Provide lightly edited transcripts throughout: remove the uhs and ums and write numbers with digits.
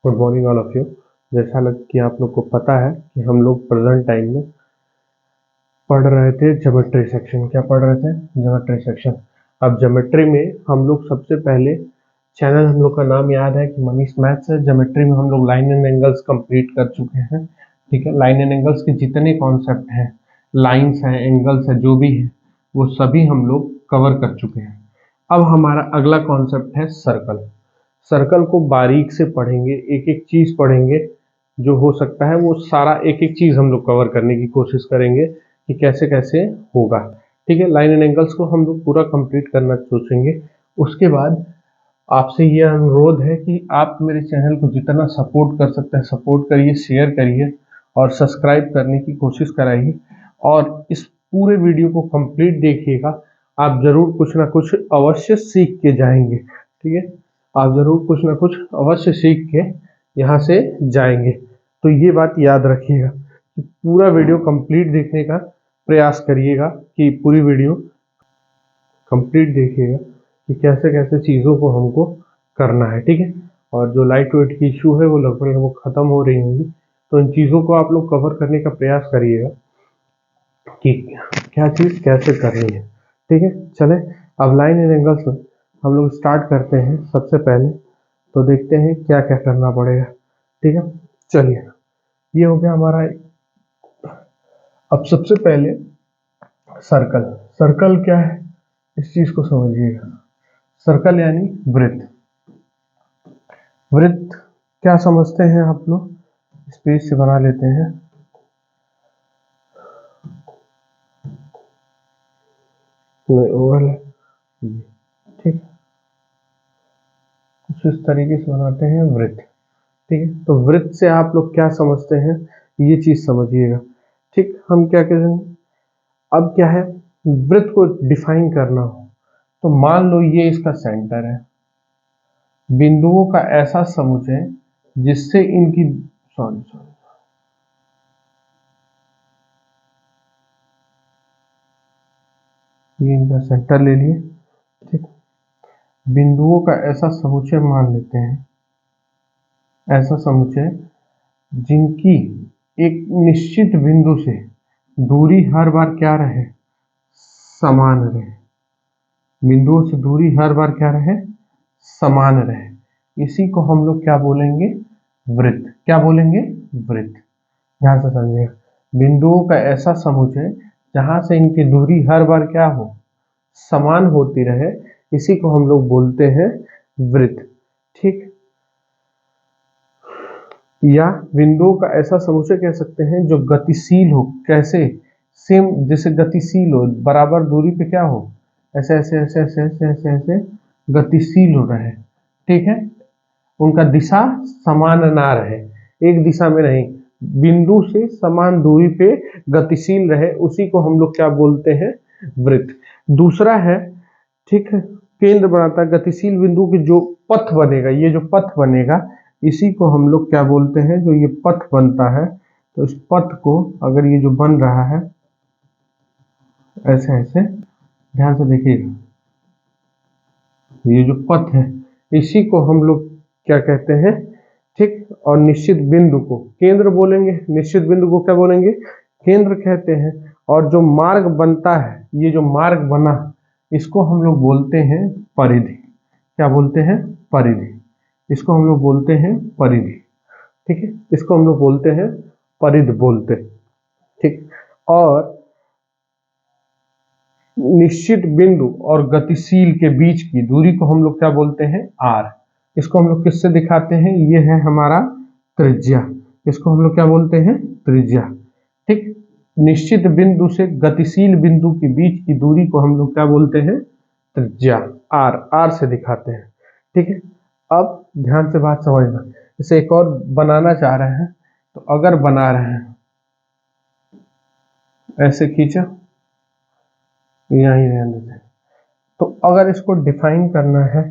Good morning all of you. जैसा लग कि आप लोग को पता है कि हम लोग प्रेजेंट टाइम में पढ़ रहे थे ज्योमेट्री सेक्शन। क्या पढ़ रहे थे? Geometry section. अब ज्योमेट्री में हम लोग सबसे पहले चैनल हम लोग का नाम याद है कि मनीष मैथ्स है। ज्योमेट्री में हम लोग लाइन एंड एंगल्स कंप्लीट कर चुके हैं। ठीक है, लाइन एंड एंगल्स के जितने कॉन्सेप्ट हैं, लाइन्स हैं, एंगल्स है, जो भी है वो सभी हम लोग कवर कर चुके हैं। अब हमारा अगला कॉन्सेप्ट है सर्कल। सर्कल को बारीक से पढ़ेंगे, एक एक चीज पढ़ेंगे, जो हो सकता है वो सारा एक एक चीज हम लोग कवर करने की कोशिश करेंगे कि कैसे कैसे होगा। ठीक है, लाइन एंड एंगल्स को हम लोग पूरा कंप्लीट करना सोचेंगे। उसके बाद आपसे ये अनुरोध है कि आप मेरे चैनल को जितना सपोर्ट कर सकते हैं सपोर्ट करिए, शेयर करिए और सब्सक्राइब करने की कोशिश कराइए। और इस पूरे वीडियो को कंप्लीट देखिएगा, आप जरूर कुछ ना कुछ अवश्य सीख के जाएंगे। ठीक है, आप जरूर कुछ ना कुछ अवश्य सीख के यहाँ से जाएंगे। तो ये बात याद रखिएगा कि पूरा वीडियो कंप्लीट देखने का प्रयास करिएगा, कि पूरी वीडियो कंप्लीट देखिएगा कि कैसे कैसे चीज़ों को हमको करना है। ठीक है, और जो लाइट वेट की इशू है वो लगभग वो ख़त्म हो रही होंगी, तो इन चीज़ों को आप लोग कवर करने का प्रयास करिएगा कि क्या चीज़ कैसे करनी है। ठीक है, चले अब लाइन एंड एंगल्स में हम लोग स्टार्ट करते हैं। सबसे पहले तो देखते हैं क्या क्या करना पड़ेगा। ठीक है, चलिए, ये हो गया हमारा। अब सबसे पहले सर्कल। सर्कल क्या है, इस चीज को समझिएगा। सर्कल यानी वृत्त। वृत्त क्या समझते हैं आप लोग? इस पेज से बना लेते हैं। ओवल है, ठीक, कुछ इस तरीके से बनाते हैं वृत्त। ठीक है, तो वृत्त से आप लोग क्या समझते हैं ये चीज समझिएगा। ठीक, हम क्या करेंगे, अब क्या है, वृत्त को डिफाइन करना हो तो मान लो ये इसका सेंटर है, बिंदुओं का ऐसा समुच्चय जिससे इनकी सॉरी ये इनका सेंटर ले लिए। ठीक, बिंदुओं का ऐसा समुच्चय मान लेते हैं, ऐसा समुच्चय जिनकी एक निश्चित बिंदु से दूरी हर बार क्या रहे, समान रहे। बिंदुओं से दूरी हर बार क्या रहे, समान रहे। इसी को हम लोग क्या बोलेंगे, वृत्त। क्या बोलेंगे, वृत्त। ध्यान से समझिए, बिंदुओं का ऐसा समुच्चय जहां से इनकी दूरी हर बार क्या हो, समान होती रहे, इसी को हम लोग बोलते हैं वृत्त। ठीक, या बिंदुओं का ऐसा समुच्चय कह सकते हैं जो गतिशील हो। कैसे? सेम जैसे गतिशील हो, बराबर दूरी पे क्या हो, ऐसे ऐसे ऐसे ऐसे ऐसे ऐसे ऐसे गतिशील हो रहे। ठीक है, उनका दिशा समान ना रहे, एक दिशा में नहीं, बिंदु से समान दूरी पे गतिशील रहे, उसी को हम लोग क्या बोलते हैं, वृत्त। दूसरा है, ठीक है, केंद्र बनाता है गतिशील बिंदु की जो पथ बनेगा, ये जो पथ बनेगा इसी को हम लोग क्या बोलते हैं, जो ये पथ बनता है, तो इस पथ को अगर ये जो बन रहा है ऐसे ऐसे, ध्यान से देखिएगा, ये जो पथ है इसी को हम लोग क्या कहते हैं। ठीक, और निश्चित बिंदु को केंद्र बोलेंगे, निश्चित बिंदु को क्या बोलेंगे, केंद्र कहते हैं। और जो मार्ग बनता है, ये जो मार्ग बना इसको हम लोग बोलते हैं परिधि। क्या बोलते हैं, परिधि। इसको हम लोग बोलते हैं परिधि। ठीक है, इसको हम लोग बोलते हैं परिधि बोलते। ठीक, और निश्चित बिंदु और गतिशील के बीच की दूरी को हम लोग क्या बोलते हैं, आर। इसको हम लोग किससे दिखाते हैं, ये है हमारा त्रिज्या। इसको हम लोग क्या बोलते हैं, त्रिज्या। ठीक, निश्चित बिंदु से गतिशील बिंदु के बीच की दूरी को हम लोग क्या बोलते हैं, त्रिज्या, आर। आर से दिखाते हैं। ठीक है, अब ध्यान से बात समझना। जैसे एक और बनाना चाह रहे हैं, तो अगर बना रहे हैं ऐसे खींचा, यहीं रहने देते हैं, तो अगर इसको डिफाइन करना है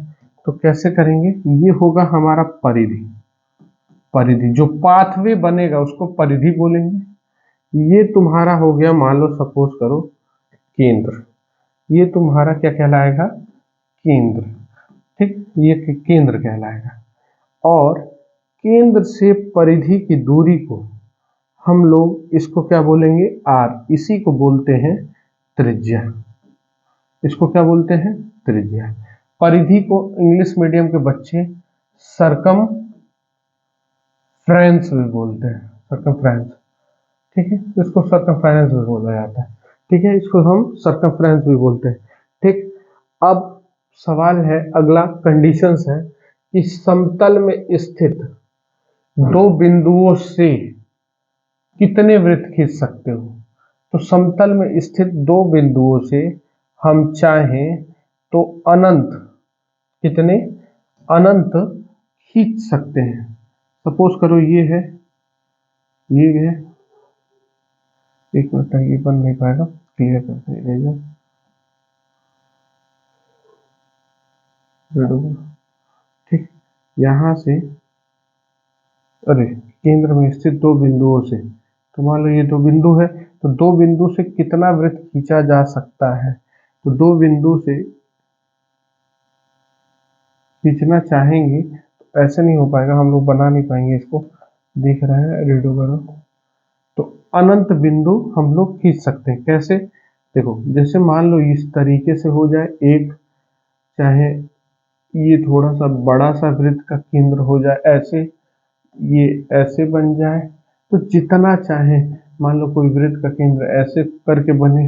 तो कैसे करेंगे, ये होगा हमारा परिधि। परिधि, जो पाथवे बनेगा उसको परिधि बोलेंगे। ये तुम्हारा हो गया, मान लो सपोज करो केंद्र, ये तुम्हारा क्या कहलाएगा, केंद्र। ठीक, ये केंद्र कहलाएगा। और केंद्र से परिधि की दूरी को हम लोग इसको क्या बोलेंगे, आर। इसी को बोलते हैं त्रिज्या। इसको क्या बोलते हैं, त्रिज्या। परिधि को इंग्लिश मीडियम के बच्चे सरकम फ्रेंस भी बोलते हैं, सरकम फ्रेंस। ठीक है, इसको सर्कमफ्रेंस भी बोला जाता है। ठीक है, इसको हम सर्कमफ्रेंस भी बोलते हैं। ठीक, अब सवाल है, अगला कंडीशंस है कि समतल में स्थित दो बिंदुओं से कितने वृत्त खींच सकते हो। तो समतल में स्थित दो बिंदुओं से हम चाहें तो अनंत, कितने, अनंत खींच सकते हैं। सपोज करो ये है, ये है, एक मिनट, ये बन नहीं पाएगा, क्लियर करते रहेगा। ठीक, यहां से, अरे, केंद्र में स्थित दो बिंदुओं से, तो मान लो ये दो बिंदु है, तो दो बिंदु से कितना वृत्त खींचा जा सकता है। तो दो बिंदु से खींचना चाहेंगे तो ऐसे नहीं हो पाएगा, हम लोग बना नहीं पाएंगे इसको। दिख रहा है, रीडो करो। तो अनंत बिंदु हम लोग खींच सकते हैं। कैसे, देखो, जैसे मान लो इस तरीके से हो जाए एक, चाहे ये थोड़ा सा बड़ा सा वृत्त का केंद्र हो जाए ऐसे, ये ऐसे बन जाए, तो जितना चाहे, मान लो कोई वृत्त का केंद्र ऐसे करके बने,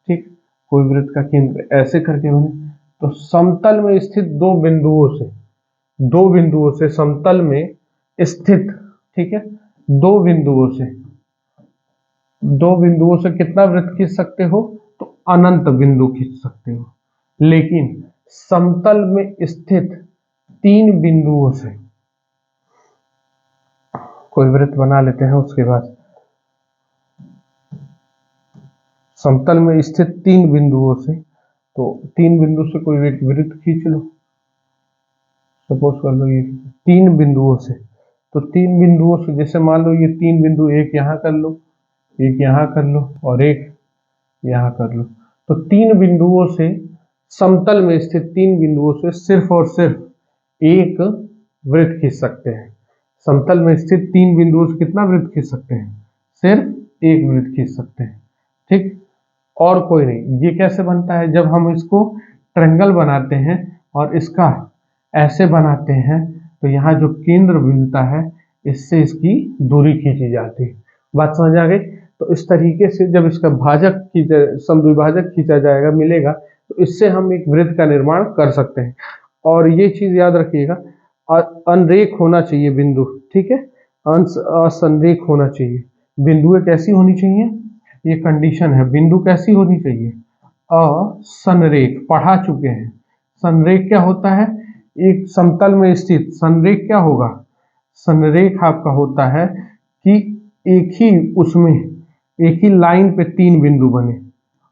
ठीक, कोई वृत्त का केंद्र ऐसे करके बने। तो समतल में स्थित दो बिंदुओं से, दो बिंदुओं से समतल में स्थित, ठीक है, दो बिंदुओं से, दो बिंदुओं से कितना वृत्त खींच सकते हो, तो अनंत बिंदु खींच सकते हो। लेकिन समतल में स्थित तीन बिंदुओं से, कोई वृत्त बना लेते हैं, उसके बाद समतल में स्थित तीन बिंदुओं से, तो तीन बिंदु से कोई एक वृत्त खींच लो। सपोज कर लो ये तीन बिंदुओं से, तो तीन बिंदुओं से, जैसे मान लो ये तीन बिंदु, एक यहाँ कर लो, एक यहाँ कर लो और एक यहाँ कर लो। तो तीन बिंदुओं से, समतल में स्थित तीन बिंदुओं से सिर्फ और सिर्फ एक वृत्त खींच सकते हैं। समतल में स्थित तीन बिंदुओं से कितना वृत्त खींच सकते हैं, सिर्फ एक वृत्त खींच सकते हैं। ठीक, और कोई नहीं। ये कैसे बनता है, जब हम इसको ट्रायंगल बनाते हैं और इसका ऐसे बनाते हैं, तो यहाँ जो केंद्र मिलता है, इससे इसकी दूरी खींची जाती है। बात समझ आ गई। तो इस तरीके से जब इसका भाजक खींचा, समद्विभाजक खींचा जाएगा, मिलेगा, तो इससे हम एक वृत्त का निर्माण कर सकते हैं। और ये चीज याद रखिएगा, अनरेख होना चाहिए बिंदु। ठीक है, असंरेख होना चाहिए। बिंदुएं कैसी होनी चाहिए, ये कंडीशन है। बिंदु कैसी होनी चाहिए, असंरेख। पढ़ा चुके हैं। संरेख क्या होता है, एक समतल में स्थित संरेख क्या होगा, संरेख आपका होता है कि एक ही उसमें, एक ही लाइन पे तीन बिंदु बने,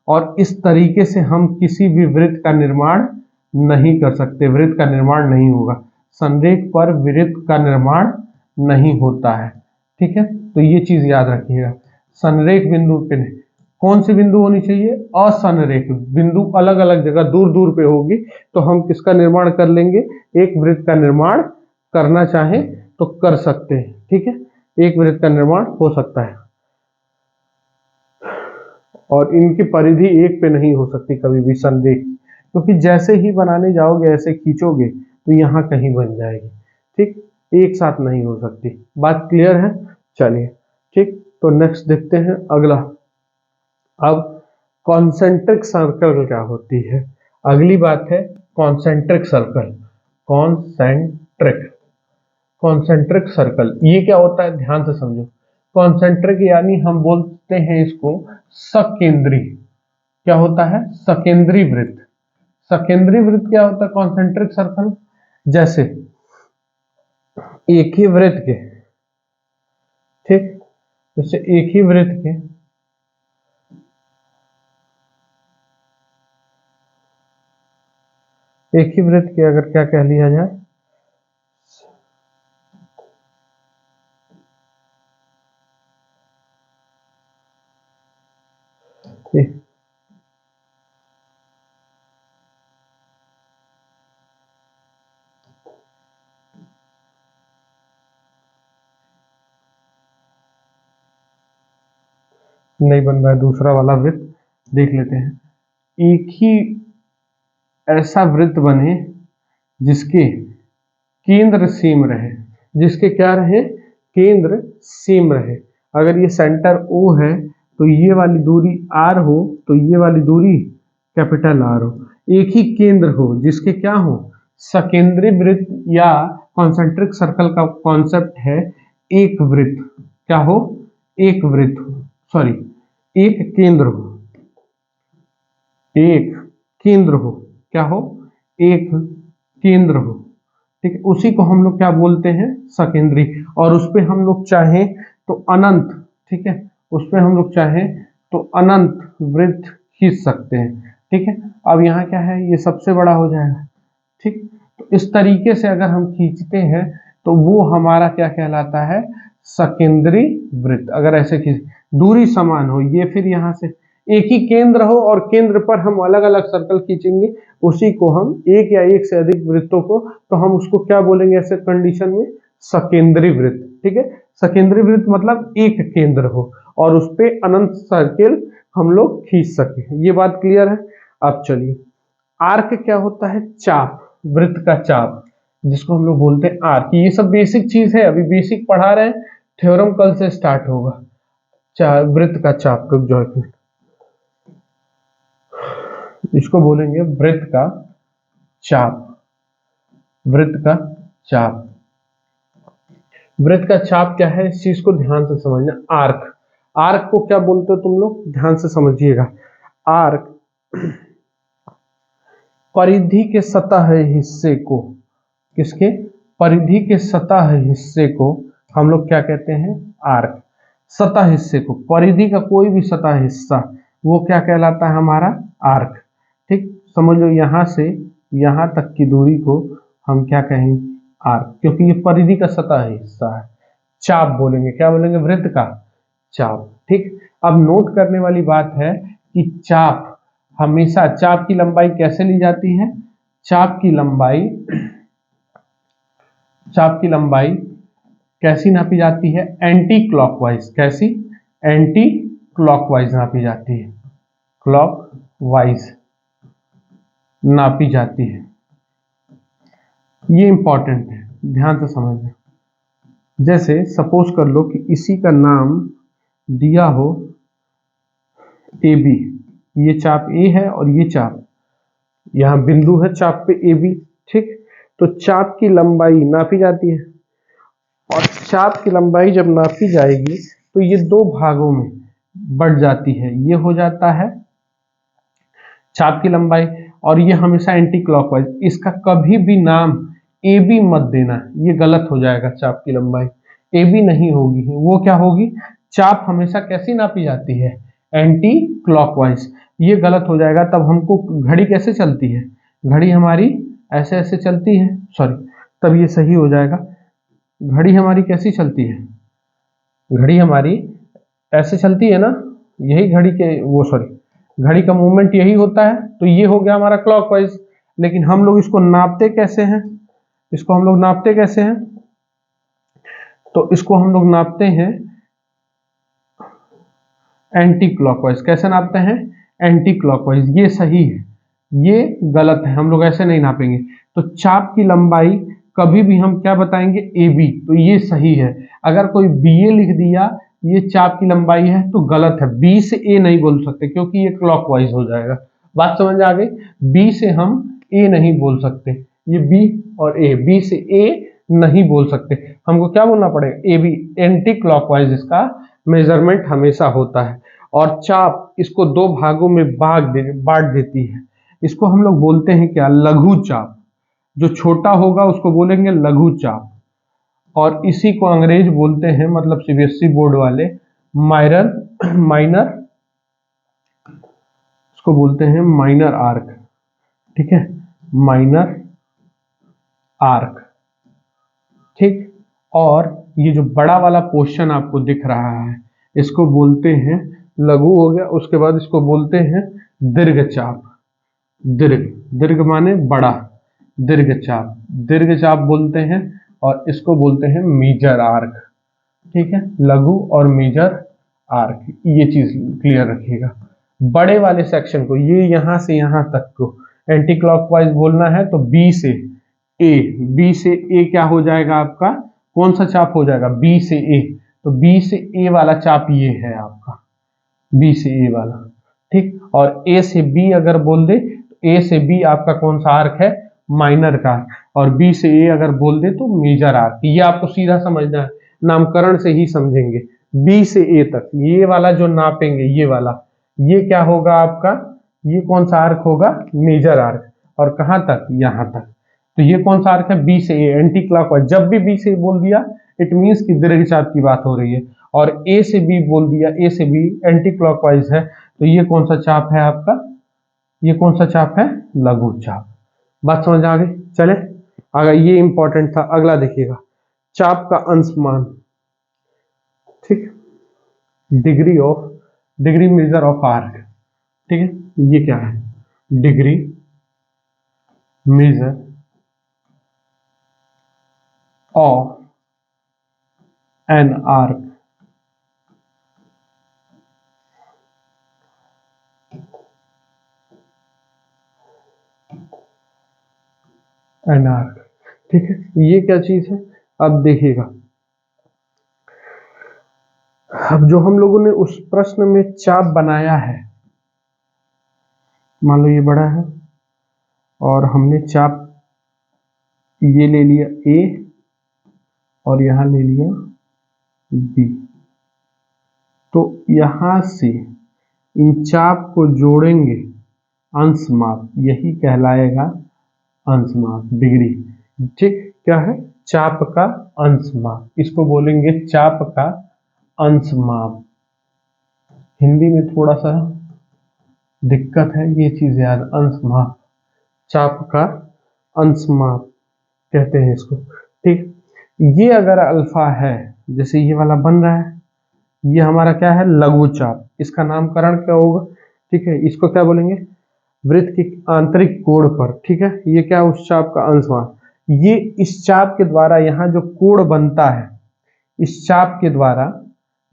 और इस तरीके से हम किसी भी वृत्त का निर्माण नहीं कर सकते, वृत्त का निर्माण नहीं होगा। संरेख पर वृत्त का निर्माण नहीं होता है। ठीक है, तो ये चीज याद रखिएगा। संरेख बिंदु पे कौन सी बिंदु होनी चाहिए, असंरेख बिंदु, अलग अलग जगह दूर दूर पे होगी, तो हम किसका निर्माण कर लेंगे, एक वृत्त का निर्माण करना चाहें तो कर सकते हैं। ठीक है, एक वृत्त का निर्माण हो सकता है, और इनकी परिधि एक पे नहीं हो सकती कभी भी संरेख, क्योंकि जैसे ही बनाने जाओगे, ऐसे खींचोगे, तो यहाँ कहीं बन जाएगी। ठीक, एक साथ नहीं हो सकती। बात क्लियर है, चलिए। ठीक, तो नेक्स्ट देखते हैं अगला। अब कॉन्सेंट्रिक सर्कल क्या होती है, अगली बात है concentric circle. Concentric, concentric circle ये क्या होता है, ध्यान से समझो। कॉन्सेंट्रिक यानी हम बोलते हैं इसको सकेंद्री। क्या होता है, सकेंद्री वृत्त। सकेंद्री वृत्त क्या होता है, कॉन्सेंट्रिक सर्कल। जैसे एक ही वृत्त के, ठीक, जैसे एक ही वृत्त के, एक ही वृत्त के अगर क्या कह लिया जाए, ठीक, नहीं बन रहा है दूसरा वाला वृत्त, देख लेते हैं। एक ही ऐसा वृत्त बने जिसके केंद्र सेम रहे, जिसके क्या रहे, केंद्र सेम रहे। अगर ये सेंटर O है तो ये वाली दूरी R हो, तो ये वाली दूरी कैपिटल R हो। एक ही केंद्र हो जिसके क्या हो, सकेंद्री वृत्त या कॉन्सेंट्रिक सर्कल का कॉन्सेप्ट है एक वृत्त क्या हो, एक वृत्त हो, सॉरी एक केंद्र हो, एक केंद्र हो, क्या हो, एक केंद्र हो, ठीक है। उसी को हम लोग क्या बोलते हैं, सकेंद्री। और उस पे हम लोग चाहें तो अनंत, ठीक है, उस पे हम लोग चाहें तो अनंत वृत्त खींच सकते हैं, ठीक है। अब यहाँ क्या है, ये सबसे बड़ा हो जाएगा, ठीक। तो इस तरीके से अगर हम खींचते हैं तो वो हमारा क्या कहलाता है, सकेंद्री वृत्त। अगर ऐसे खींच, दूरी समान हो, ये फिर यहाँ से एक ही केंद्र हो और केंद्र पर हम अलग अलग सर्कल खींचेंगे, उसी को हम एक या एक से अधिक वृत्तों को, तो हम उसको क्या बोलेंगे ऐसे कंडीशन में, सकेंद्री वृत्त, ठीक है। सकेंद्री वृत्त मतलब एक केंद्र हो और उस पे अनंत सर्किल हम लोग खींच सके। ये बात क्लियर है। अब चलिए, आर्क क्या होता है, चाप, वृत्त का चाप, जिसको हम लोग बोलते हैं आर्क। ये सब बेसिक चीज है, अभी बेसिक पढ़ा रहे हैं, थ्योरम कल से स्टार्ट होगा। वृत्त का चाप, रुक जाओ एक मिनट, इसको बोलेंगे वृत्त का चाप, वृत्त का चाप। वृत्त का चाप क्या है, इस चीज को ध्यान से समझना। आर्क, आर्क को क्या बोलते हो तुम लोग, ध्यान से समझिएगा। आर्क परिधि के सतह हिस्से को, किसके, परिधि के सतह हिस्से को हम लोग क्या कहते हैं, आर्क। सतह हिस्से को, परिधि का कोई भी सतह हिस्सा, वो क्या कहलाता है, हमारा आर्क, ठीक। समझ लो यहां से यहां तक की दूरी को हम क्या कहेंगे, आर्क, क्योंकि ये परिधि का सतह हिस्सा है। चाप बोलेंगे, क्या बोलेंगे, वृत्त का चाप, ठीक। अब नोट करने वाली बात है कि चाप हमेशा, चाप की लंबाई कैसे ली जाती है, चाप की लंबाई, चाप की लंबाई कैसी नापी जाती है, एंटी क्लॉकवाइज। कैसी, एंटी क्लॉकवाइज नापी जाती है, क्लॉकवाइज नापी जाती है। ये इंपॉर्टेंट है, ध्यान से समझना। जैसे सपोज कर लो कि इसी का नाम दिया हो ए बी, ये चाप ए है और ये चाप, यहाँ बिंदु है चाप पे ए बी, ठीक। तो चाप की लंबाई नापी जाती है और चाप की लंबाई जब नापी जाएगी तो ये दो भागों में बढ़ जाती है। ये हो जाता है चाप की लंबाई, और ये हमेशा एंटी क्लॉकवाइज। इसका कभी भी नाम ए बी मत देना, ये गलत हो जाएगा। चाप की लंबाई ए बी नहीं होगी, वो क्या होगी, चाप हमेशा कैसी नापी जाती है, एंटी क्लॉकवाइज। ये गलत हो जाएगा। तब हमको घड़ी कैसे चलती है, घड़ी हमारी ऐसे ऐसे चलती है, सॉरी, तब ये सही हो जाएगा। घड़ी हमारी कैसी चलती है, घड़ी हमारी ऐसे चलती है ना, यही घड़ी के वो, सॉरी, घड़ी का मूवमेंट यही होता है। तो ये हो गया हमारा क्लॉकवाइज। लेकिन हम लोग इसको नापते कैसे हैं, इसको हम लोग नापते कैसे हैं, तो इसको हम लोग नापते हैं एंटी क्लॉकवाइज। कैसे नापते हैं, एंटी क्लॉकवाइज। ये सही है, ये गलत है, हम लोग ऐसे नहीं नापेंगे। तो चाप की लंबाई कभी भी हम क्या बताएंगे, ए बी, तो ये सही है। अगर कोई बी ए लिख दिया, ये चाप की लंबाई है, तो गलत है। बी से ए नहीं बोल सकते क्योंकि ये क्लॉकवाइज हो जाएगा। बात समझ आ गई, बी से हम ए नहीं बोल सकते, ये बी और ए, बी से ए नहीं बोल सकते, हमको क्या बोलना पड़ेगा, ए बी, एंटी क्लॉकवाइज इसका मेजरमेंट हमेशा होता है। और चाप इसको दो भागों में बांट देती है। इसको हम लोग बोलते हैं क्या, लघु चाप। जो छोटा होगा उसको बोलेंगे लघु चाप, और इसी को अंग्रेज बोलते हैं, मतलब सीबीएसई बोर्ड वाले, माइनर माइनर, इसको बोलते हैं माइनर आर्क, ठीक है, माइनर आर्क, ठीक। और ये जो बड़ा वाला पोर्शन आपको दिख रहा है, इसको बोलते हैं, लघु हो गया, उसके बाद इसको बोलते हैं दीर्घ चाप। दीर्घ, दीर्घ माने बड़ा, दीर्घ चाप, दीर्घ चाप बोलते हैं। और इसको बोलते हैं मेजर आर्क, ठीक है, लघु और मेजर आर्क, ये चीज क्लियर रखिएगा। बड़े वाले सेक्शन को, ये यहां से यहां तक को एंटी क्लॉकवाइज बोलना है तो बी से ए क्या हो जाएगा आपका, कौन सा चाप हो जाएगा, बी से ए। तो बी से ए वाला चाप ये है आपका, बी से ए वाला, ठीक। और ए से बी अगर बोल दे तो ए से बी आपका कौन सा आर्क है, माइनर का, और बी से ए अगर बोल दे तो मेजर आर्क। ये आपको सीधा समझना है, नामकरण से ही समझेंगे। बी से ए तक ये वाला जो नापेंगे, ये वाला, ये क्या होगा आपका, ये कौन सा आर्क होगा, मेजर आर्क। और कहां तक, यहां तक। तो ये कौन सा आर्क है, बी से ए, एंटी क्लॉकवाइज। जब भी बी से बोल दिया इट मीन्स कि दीर्घचाप की बात हो रही है। और ए से बी बोल दिया, ए से बी एंटी क्लॉकवाइज है, तो ये कौन सा चाप है आपका, ये कौन सा चाप है, लघु चाप। बात समझ आ गई। चले अगर ये इंपॉर्टेंट था, अगला देखिएगा, चाप का अंश मान, ठीक, डिग्री मेजर ऑफ आर्क, ठीक है। ये क्या है, degree measure of an arc, an arc, ठीक है। ये क्या चीज है, अब देखिएगा, अब जो हम लोगों ने उस प्रश्न में चाप बनाया है, मान लो ये बड़ा है और हमने चाप ये ले लिया ए और यहां ले लिया बी, तो यहां से इन चाप को जोड़ेंगे, अंश माप, यही कहलाएगा अंश माप, डिग्री, ठीक। क्या है, चाप का अंश माप, इसको बोलेंगे चाप का अंश माप। हिंदी में थोड़ा सा दिक्कत है ये चीज याद, अंश माप, चाप का अंश माप कहते हैं इसको, ठीक। ये अगर अल्फा है, जैसे ये वाला बन रहा है, ये हमारा क्या है, लघु चाप, इसका नामकरण क्या होगा, ठीक है, इसको क्या बोलेंगे, वृत्त की आंतरिक कोण पर, ठीक है। ये क्या, उस चाप का अंश मान। ये इस चाप के द्वारा यहाँ जो कोण बनता है, इस चाप के द्वारा,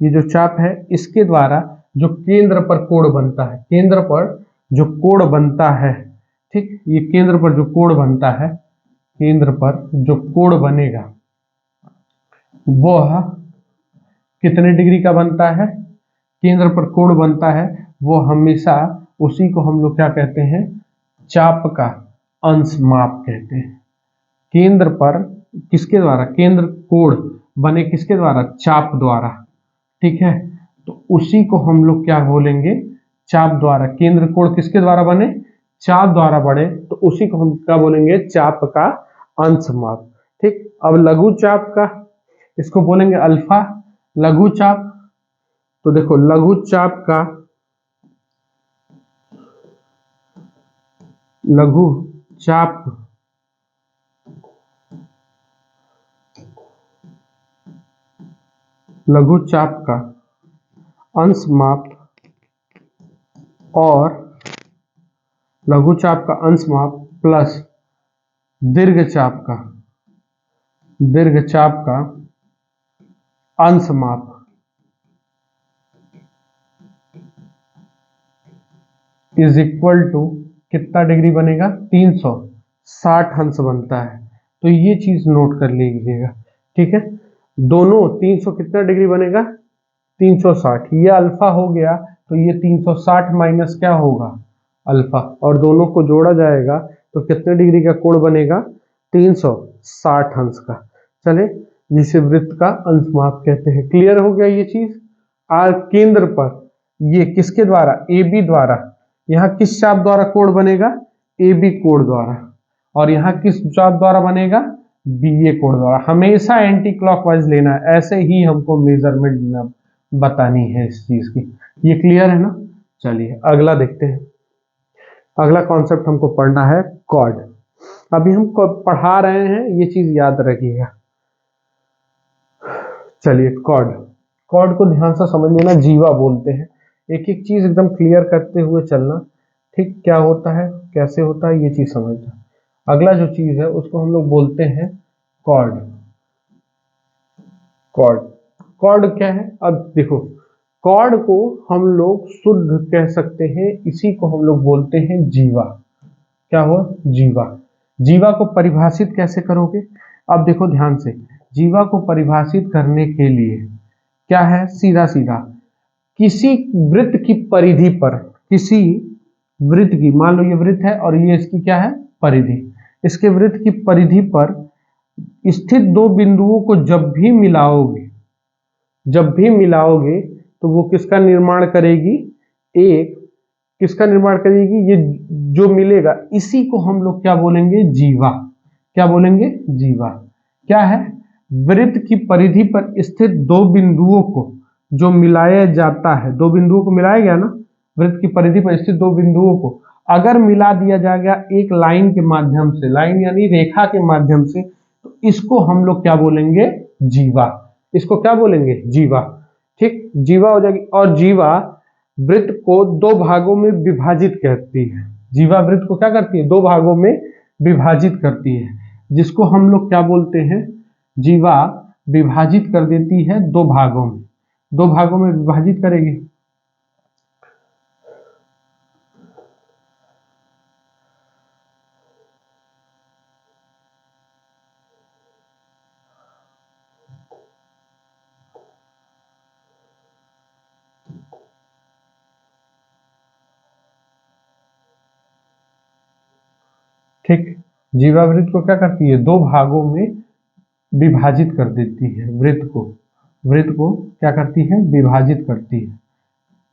ये जो चाप है इसके द्वारा जो केंद्र पर कोण बनता है, केंद्र पर जो कोण बनता है, ठीक, ये केंद्र पर जो कोण बनता है, केंद्र पर जो कोण बनेगा वह कितने डिग्री का बनता है, केंद्र पर कोण बनता है वो हमेशा, उसी को हम लोग क्या कहते हैं, चाप का अंश माप कहते हैं। केंद्र पर किसके द्वारा, केंद्र कोण बने किसके द्वारा, चाप द्वारा, ठीक है। तो उसी को हम लोग क्या बोलेंगे, चाप द्वारा, केंद्र कोण किसके द्वारा बने, चाप द्वारा बढ़े, तो उसी को हम क्या बोलेंगे, चाप का अंश माप, ठीक। अब लघु चाप का, इसको बोलेंगे अल्फा। लघु चाप, तो देखो लघु चाप का, लघु चाप लघु चाप का अंश माप और लघु चाप का अंश माप प्लस दीर्घ चाप का अंश माप इज इक्वल टू कितना डिग्री बनेगा, 360 अंश बनता है। तो ये चीज नोट कर लीजिएगा, ठीक है। दोनों 300 कितना डिग्री बनेगा, 360, ये अल्फा हो गया, तो ये 360 माइनस क्या होगा, अल्फा, और दोनों को जोड़ा जाएगा तो कितने डिग्री का कोण बनेगा, 360 अंश का। चले, जिसे वृत्त का अंश माप कहते हैं। क्लियर हो गया ये चीज। केंद्र पर ये किसके द्वारा, ए बी द्वारा, यहाँ किस चाप द्वारा कोण बनेगा, ए बी कोण द्वारा, और यहाँ किस चाप द्वारा बनेगा, बी ए कोण द्वारा। हमेशा एंटी क्लॉकवाइज लेना है, ऐसे ही हमको मेजरमेंट बतानी है इस चीज की। ये क्लियर है ना। चलिए अगला देखते हैं। अगला कॉन्सेप्ट हमको पढ़ना है कॉर्ड। अभी हम पढ़ा रहे हैं, ये चीज याद रखिएगा। चलिए कॉर्ड, कॉर्ड को ध्यान से समझ लेना, जीवा बोलते हैं। एक एक चीज एकदम क्लियर करते हुए चलना, ठीक, क्या होता है कैसे होता है ये चीज समझना। अगला जो चीज है उसको हम लोग बोलते हैं कॉर्ड। कॉर्ड, कॉर्ड क्या है, अब देखो कॉर्ड को हम लोग शुद्ध कह सकते हैं, इसी को हम लोग बोलते हैं जीवा। क्या हुआ? जीवा। जीवा को परिभाषित कैसे करोगे? अब देखो ध्यान से, जीवा को परिभाषित करने के लिए क्या है? सीधा सीधा किसी वृत्त की परिधि पर, किसी वृत्त की, मान लो ये वृत्त है और ये इसकी क्या है? परिधि। इसके वृत्त की परिधि पर स्थित दो बिंदुओं को जब भी मिलाओगे तो वो किसका निर्माण करेगी? एक किसका निर्माण करेगी? ये जो मिलेगा इसी को हम लोग क्या बोलेंगे? जीवा। क्या बोलेंगे? जीवा। क्या है? वृत्त की परिधि पर स्थित दो बिंदुओं को जो मिलाया जाता है, दो बिंदुओं को मिलाया गया ना, वृत्त की परिधि पर स्थित दो बिंदुओं को अगर मिला दिया जाएगा एक लाइन के माध्यम से, लाइन यानी रेखा के माध्यम से, तो इसको हम लोग क्या बोलेंगे? जीवा। इसको क्या बोलेंगे? जीवा। ठीक, जीवा हो जाएगी। और जीवा वृत्त को दो भागों में विभाजित करती है। जीवा वृत्त को क्या करती है? दो भागों में विभाजित करती है, जिसको हम लोग क्या बोलते हैं? जीवा विभाजित कर देती है दो भागों में, दो भागों में विभाजित करेगी। ठीक, जीवावृत्त को क्या करती है? दो भागों में विभाजित कर देती है। वृत्त को क्या करती है? विभाजित करती है।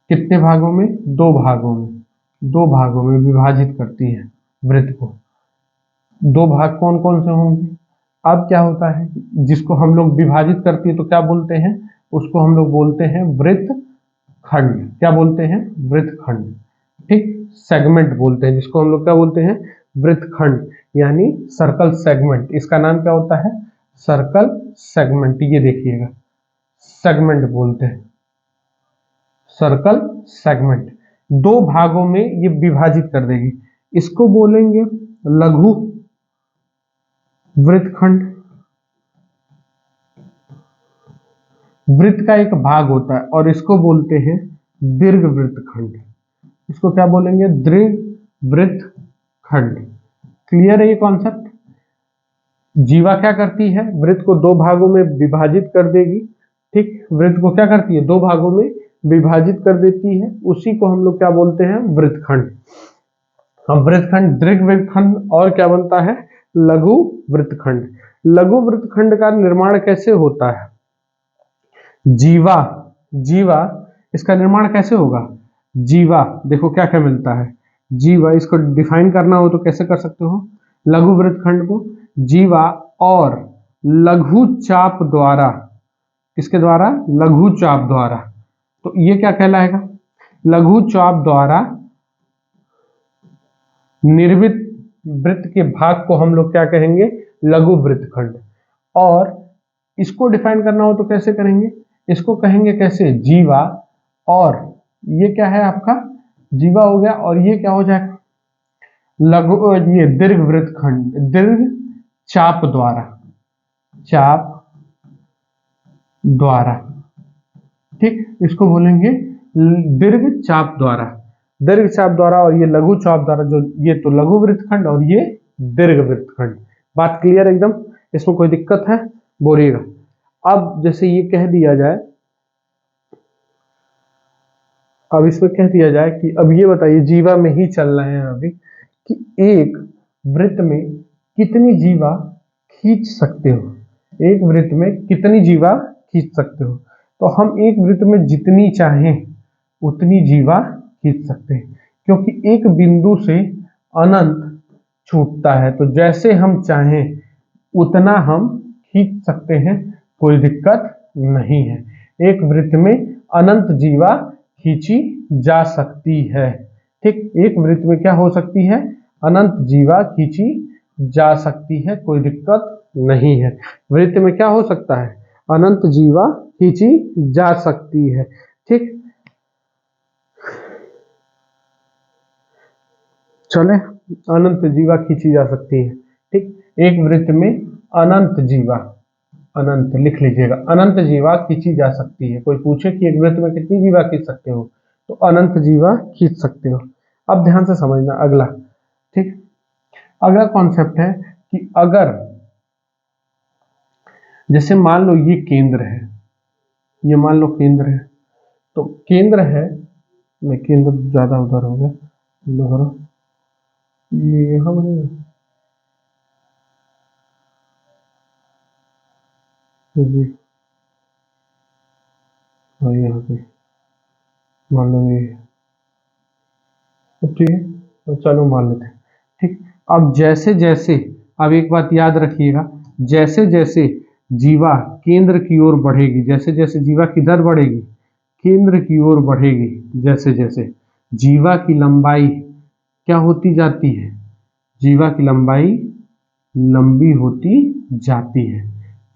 कितने भागों में? दो भागों में। दो भागों में विभाजित करती है वृत्त को। दो भाग कौन कौन से होंगे? अब क्या होता है, जिसको हम लोग विभाजित करती है तो क्या बोलते हैं? उसको हम लोग बोलते हैं वृत्त खंड। क्या बोलते हैं? वृत्त खंड। ठीक, सेगमेंट बोलते हैं जिसको हम लोग क्या बोलते हैं? वृत्त खंड, यानी सर्कल सेगमेंट। इसका नाम क्या होता है? Circle segment. ये देखिएगा, सेगमेंट बोलते हैं, सर्कल सेगमेंट। दो भागों में ये विभाजित कर देगी, इसको बोलेंगे लघु वृत्तखंड। वृत्त का एक भाग होता है और इसको बोलते हैं दीर्घ वृत्तखंड। इसको क्या बोलेंगे? दीर्घ वृत्तखंड। क्लियर है ये कॉन्सेप्ट? जीवा क्या करती है? वृत्त को दो भागों में विभाजित कर देगी। ठीक, वृत्त को क्या करती है? दो भागों में विभाजित कर देती है, उसी को हम लोग क्या बोलते हैं? वृत्तखंड। अब वृत्तखंड, दीर्घ वृत्तखंड और क्या बनता है? लघु वृत्तखंड। लघु वृत्तखंड का निर्माण कैसे होता है? जीवा जीवा इसका निर्माण कैसे होगा? जीवा देखो क्या क्या मिलता है। जीवा, इसको डिफाइन करना हो तो कैसे कर सकते हो? लघु वृत्तखंड को जीवा और लघु चाप द्वारा, किसके द्वारा? लघु चाप द्वारा। तो ये क्या कहलाएगा? लघु चाप द्वारा निर्मित वृत्त के भाग को हम लोग क्या कहेंगे? लघु वृत्तखंड। और इसको डिफाइन करना हो तो कैसे करेंगे? इसको कहेंगे कैसे? जीवा, और ये क्या है आपका? जीवा हो गया, और ये क्या हो जाएगा? लघु, ये दीर्घ वृत्तखंड, दीर्घ चाप द्वारा, चाप द्वारा। ठीक, इसको बोलेंगे दीर्घ चाप द्वारा, दीर्घ चाप द्वारा। और ये लघु चाप द्वारा, जो ये तो लघु वृत्तखंड और ये दीर्घ वृत्तखंड। बात क्लियर एकदम? इसमें कोई दिक्कत है? बोलिएगा। अब जैसे ये कह दिया जाए, अब इसमें कह दिया जाए कि अब ये बताइए, जीवा में ही चल रहे हैं अभी, कि एक वृत्त में कितनी जीवा खींच सकते हो? एक वृत्त में कितनी जीवा खींच सकते हो? तो हम एक वृत्त में जितनी चाहें उतनी जीवा खींच सकते हैं, क्योंकि एक बिंदु से अनंत छूटता है, तो जैसे हम चाहें उतना हम खींच सकते हैं, कोई दिक्कत नहीं है। एक वृत्त में अनंत जीवा खींची जा सकती है। ठीक, एक वृत्त में क्या हो सकती है? अनंत जीवा खींची जा सकती है, कोई दिक्कत नहीं है। वृत्त में क्या हो सकता है? अनंत जीवा खींची जा सकती है। ठीक, चले, अनंत जीवा खींची जा सकती है। ठीक, एक वृत्त में अनंत जीवा अनंत लिख लीजिएगा। अनंत जीवा खींची जा सकती है। कोई पूछे कि एक वृत्त में कितनी जीवा खींच सकते हो, तो अनंत जीवा खींच सकते हो। अब ध्यान से समझना अगला, ठीक। अगला कॉन्सेप्ट है कि अगर जैसे मान लो ये केंद्र है, ये मान लो केंद्र है, तो केंद्र है, मैं केंद्र ज्यादा उधर हो गया, ये यहाँ बनेगा जी, हाँ यहाँ पे मान लो ये, ठीक है, तो चलो मान लेते हैं, ठीक। अब जैसे जैसे, अब एक बात याद रखिएगा, जैसे जैसे जीवा केंद्र की ओर बढ़ेगी, जैसे जैसे जीवा किधर बढ़ेगी, केंद्र की ओर बढ़ेगी, जैसे जैसे जीवा की लंबाई क्या होती जाती है, जीवा की लंबाई लंबी होती जाती है।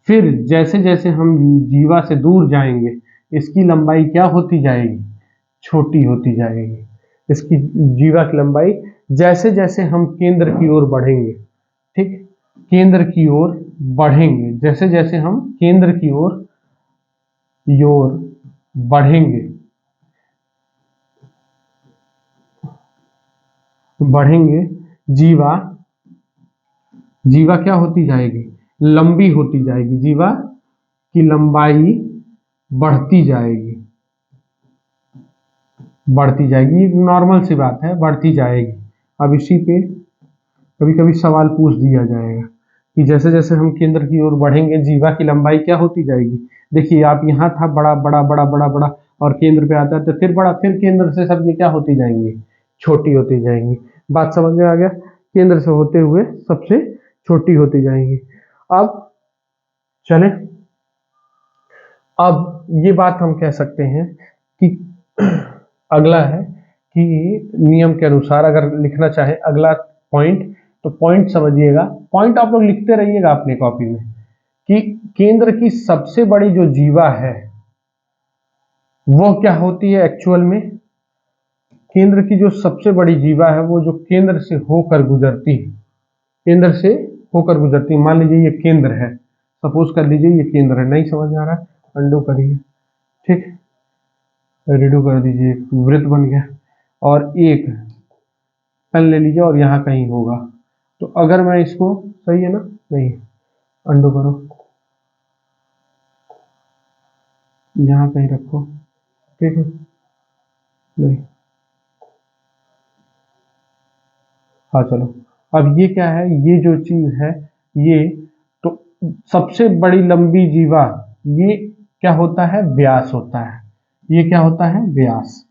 फिर जैसे जैसे हम जीवा से दूर जाएंगे, इसकी लंबाई क्या होती जाएगी, छोटी होती जाएगी। इसकी जीवा की लंबाई जैसे जैसे हम केंद्र की ओर बढ़ेंगे, ठीक, केंद्र की ओर बढ़ेंगे, जैसे जैसे हम केंद्र की ओर बढ़ेंगे बढ़ेंगे जीवा जीवा क्या होती जाएगी, लंबी होती जाएगी, जीवा की लंबाई बढ़ती जाएगी, बढ़ती जाएगी, नॉर्मल सी बात है, बढ़ती जाएगी। अब इसी पे कभी कभी सवाल पूछ दिया जाएगा कि जैसे जैसे हम केंद्र की ओर बढ़ेंगे जीवा की लंबाई क्या होती जाएगी। देखिए आप यहाँ था बड़ा बड़ा बड़ा बड़ा बड़ा और केंद्र पे आता है तो फिर बड़ा, फिर केंद्र से सब ये क्या होती जाएंगी, छोटी होती जाएंगी। बात समझ में आ गया, केंद्र से होते हुए सबसे छोटी होती जाएंगी। अब चले, अब ये बात हम कह सकते हैं कि अगला है कि नियम के अनुसार अगर लिखना चाहे अगला पॉइंट, तो पॉइंट समझिएगा, पॉइंट आप लोग लिखते रहिएगा अपनी कॉपी में कि केंद्र की सबसे बड़ी जो जीवा है वो क्या होती है एक्चुअल में, केंद्र की जो सबसे बड़ी जीवा है वो जो केंद्र से होकर गुजरती है, केंद्र से होकर गुजरती है। मान लीजिए ये केंद्र है, सपोज कर लीजिए ये केंद्र है, नहीं समझ आ रहा है अंडू करिए, ठीक, रेडो कर दीजिए, वृत्त बन गया और एक पेन ले लीजिए और यहाँ कहीं होगा, तो अगर मैं इसको, सही है ना, नहीं, अंडू करो, यहाँ कहीं रखो, ठीक है, नहीं, हाँ चलो, अब ये क्या है, ये जो चीज है ये, तो सबसे बड़ी लंबी जीवा ये क्या होता है, व्यास होता है, ये क्या होता है, व्यास।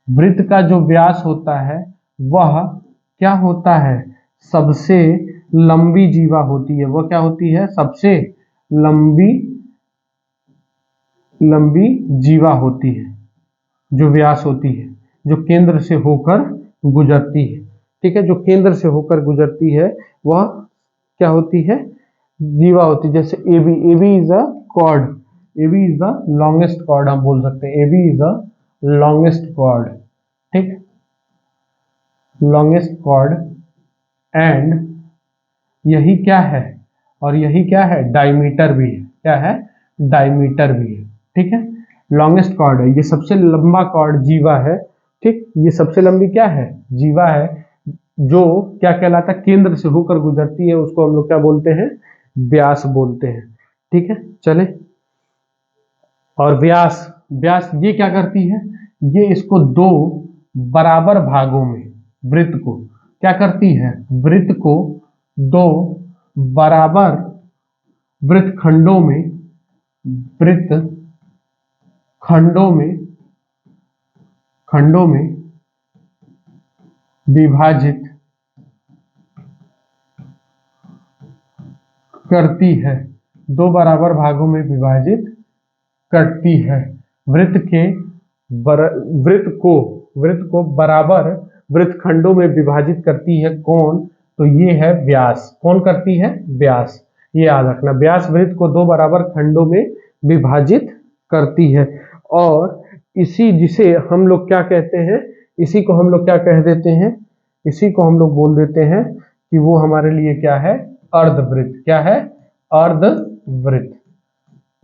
वृत्त का जो व्यास होता है वह क्या होता है, सबसे लंबी जीवा होती है, वह क्या होती है, सबसे लंबी लंबी जीवा होती है, जो व्यास होती है, जो केंद्र से होकर गुजरती है, ठीक है, जो केंद्र से होकर गुजरती है वह क्या होती है, जीवा होती है। जैसे AB is a chord, AB is the longest chord हम बोल सकते हैं, AB is the longest chord, ठीक, लॉन्गेस्ट कॉर्ड, एंड यही क्या है, और यही क्या है, डायमीटर भी है, क्या है, डायमीटर भी है, ठीक है, लॉन्गेस्ट कॉर्ड है, ये सबसे लंबा कॉर्ड जीवा है, ठीक, ये सबसे लंबी क्या है, जीवा है, जो क्या कहलाता है, केंद्र से होकर गुजरती है, उसको हम लोग क्या बोलते हैं, व्यास बोलते हैं, ठीक है। चले, और व्यास, व्यास ये क्या करती है, ये इसको दो बराबर भागों में, वृत्त को क्या करती है, वृत्त को दो बराबर वृत्त खंडों में, वृत्त खंडों में खंडों में विभाजित करती है, दो बराबर भागों में विभाजित करती है, वृत्त के वृत्त को बराबर वृत्त खंडों में विभाजित करती है, कौन, तो ये है व्यास, कौन करती है, व्यास, ये याद रखना, व्यास वृत्त को दो बराबर खंडों में विभाजित करती है। और इसी जिसे हम लोग क्या कहते हैं, इसी को हम लोग क्या कह देते हैं, इसी को हम लोग बोल देते हैं कि वो हमारे लिए क्या है, अर्धवृत्त, क्या है, अर्धवृत्त,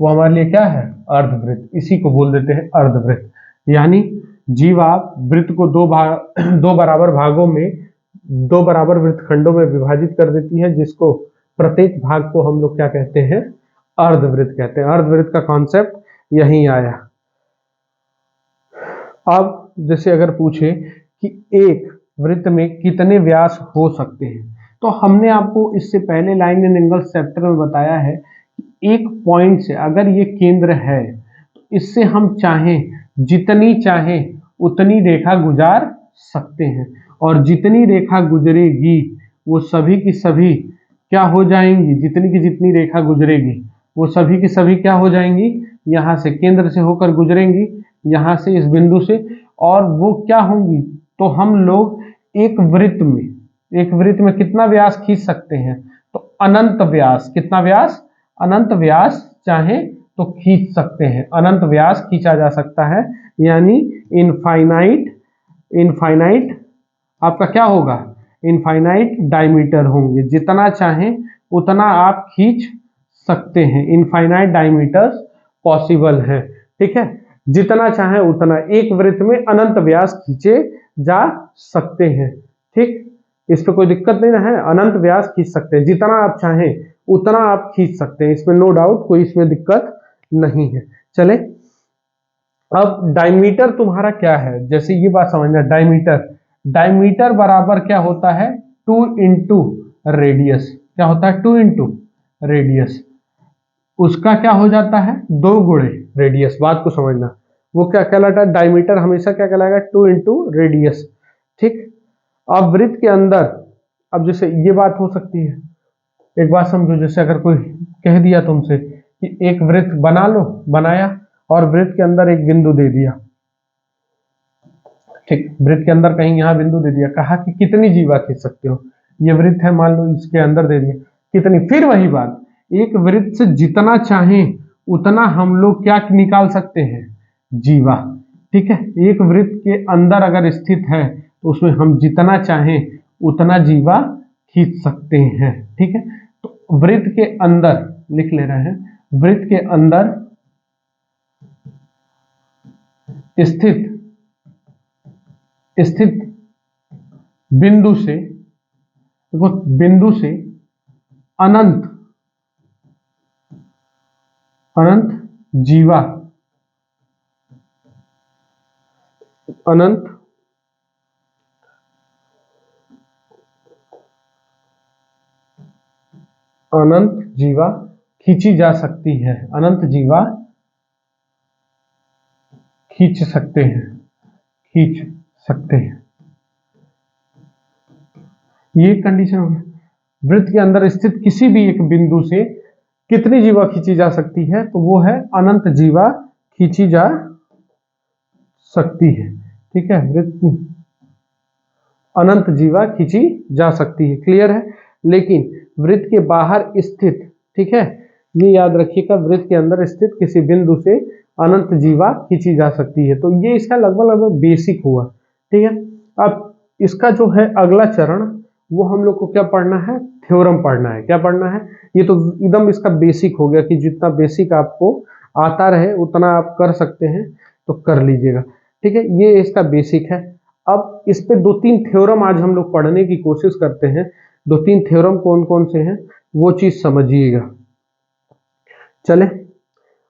वो हमारे लिए क्या है, अर्धवृत्त, इसी को बोल देते हैं अर्धवृत्त। यानी जीवा वृत्त को दो बराबर भागों में, दो बराबर वृत्तखंडों में विभाजित कर देती है, जिसको प्रत्येक भाग को हम लोग क्या कहते हैं, अर्धवृत्त कहते हैं। अर्धवृत्त का कॉन्सेप्ट यहीं आया। अब जैसे अगर पूछे कि एक वृत्त में कितने व्यास हो सकते हैं, तो हमने आपको इससे पहले लाइन एंड एंगल चैप्टर में बताया है कि एक पॉइंट से अगर ये केंद्र है तो इससे हम चाहें जितनी चाहें उतनी रेखा गुजार सकते हैं, और जितनी रेखा गुजरेगी वो सभी की सभी क्या हो जाएंगी, जितनी की जितनी रेखा गुजरेगी वो सभी की सभी क्या हो जाएंगी, यहाँ से केंद्र से होकर गुजरेंगी, यहाँ से इस बिंदु से, और वो क्या होंगी, तो हम लोग एक वृत्त में कितना व्यास खींच सकते हैं, तो अनंत व्यास। कितना व्यास, अनंत व्यास चाहे तो खींच सकते हैं, अनंत व्यास खींचा जा सकता है। यानी इनफाइनाइट आपका क्या होगा, इनफाइनाइट डायमीटर होंगे, जितना चाहें उतना आप खींच सकते हैं। इनफाइनाइट डायमीटर्स पॉसिबल है, ठीक है, जितना चाहे उतना एक वृत्त में अनंत व्यास खींचे जा सकते हैं। ठीक, इस पे कोई दिक्कत नहीं ना है, अनंत व्यास खींच सकते हैं, जितना आप चाहें उतना आप खींच सकते हैं, इसमें नो डाउट, कोई इसमें दिक्कत नहीं है। चले, अब डायमीटर तुम्हारा क्या है, जैसे ये बात समझना, डायमीटर बराबर क्या होता है, 2 इंटू रेडियस। क्या होता है, 2 इंटू रेडियस, उसका क्या हो जाता है, 2 गुणे रेडियस। बात को समझना, वो क्या कहलाता है, डायमीटर हमेशा क्या कहलाएगा, 2 इंटू रेडियस। ठीक, अब वृत्त के अंदर, अब जैसे ये बात हो सकती है, एक बात समझो, जैसे अगर कोई कह दिया तुमसे कि एक वृत्त बना लो, बनाया, और वृत्त के अंदर एक बिंदु दे दिया, ठीक, वृत्त के अंदर कहीं यहाँ बिंदु दे दिया, कहा कि कितनी जीवा खींच सकते हो, ये वृत्त है मान लो, इसके अंदर दे दिया कितनी, फिर वही बात, एक वृत्त से जितना चाहें उतना हम लोग क्या निकाल सकते हैं, जीवा। ठीक है, एक वृत्त के अंदर अगर स्थित है तो उसमें हम जितना चाहें उतना जीवा खींच सकते हैं। ठीक है, तो वृत्त के अंदर लिख ले रहे हैं, वृत्त के अंदर स्थित बिंदु से, देखो बिंदु से अनंत जीवा, अनंत जीवा खींची जा सकती है, अनंत जीवा खींच सकते हैं। ये कंडीशन होगी, वृत्त के अंदर स्थित किसी भी एक बिंदु से कितनी जीवा खींची जा सकती है, तो वो है अनंत जीवा खींची जा सकती है। ठीक है, वृत्त अनंत जीवा खींची जा सकती है, क्लियर है। लेकिन वृत्त के बाहर स्थित, ठीक है, ये याद रखिएगा, वृत्त के अंदर स्थित किसी बिंदु से अनंत जीवा खींची जा सकती है। तो ये इसका लगभग बेसिक हुआ। ठीक है, अब इसका जो है अगला चरण, वो हम लोग को क्या पढ़ना है, थ्योरम पढ़ना है। क्या पढ़ना है, ये तो एकदम इसका बेसिक हो गया कि जितना बेसिक आपको आता रहे उतना आप कर सकते हैं, तो कर लीजिएगा। ठीक है, ये इसका बेसिक है। अब इस पे 2-3 थ्योरम आज हम लोग पढ़ने की कोशिश करते हैं। 2-3 थ्योरम कौन कौन से हैं वो चीज समझिएगा। चले,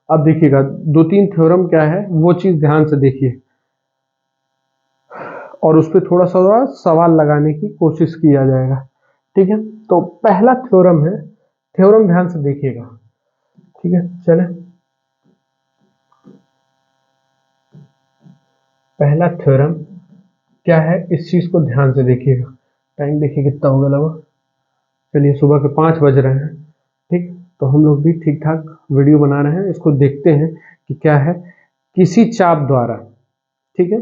अब देखिएगा 2-3 थ्योरम क्या है वो चीज ध्यान से देखिए, और उस पर थोड़ा सा सवाल लगाने की कोशिश किया जाएगा। ठीक है, तो पहला थ्योरम है, थ्योरम ध्यान से देखिएगा। ठीक है, चले, पहला थ्योरम क्या है, इस चीज को ध्यान से देखिएगा। टाइम देखिए कितना हो गया लगभग, चलिए सुबह के 5 बज रहे हैं। ठीक, तो हम लोग भी ठीक ठाक वीडियो बना रहे हैं, इसको देखते हैं कि क्या है। किसी चाप द्वारा, ठीक है,